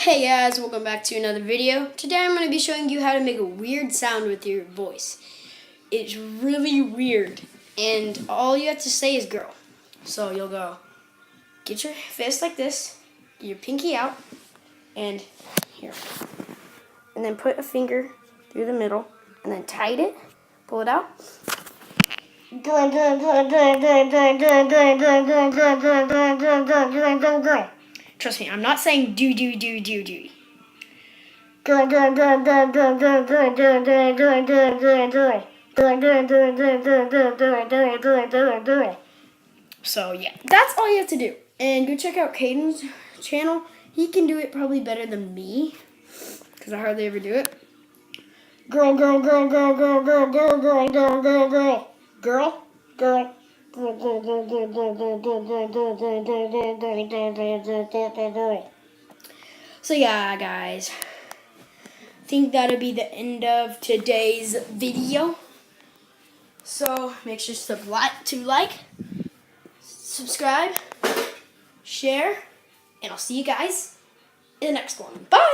Hey guys, welcome back to another video. Today I'm going to be showing you how to make a weird sound with your voice. It's really weird, and all you have to say is girl. So you'll go, get your fist like this, get your pinky out, and here. And then put a finger through the middle, and then tight it, pull it out. Trust me, I'm not saying do. So yeah, that's all you have to do. And go check out Caden's channel. He can do it probably better than me, because I hardly ever do it. Girl. So yeah, guys, I think that'll be the end of today's video. So make sure to like, subscribe, share, and I'll see you guys in the next one. Bye!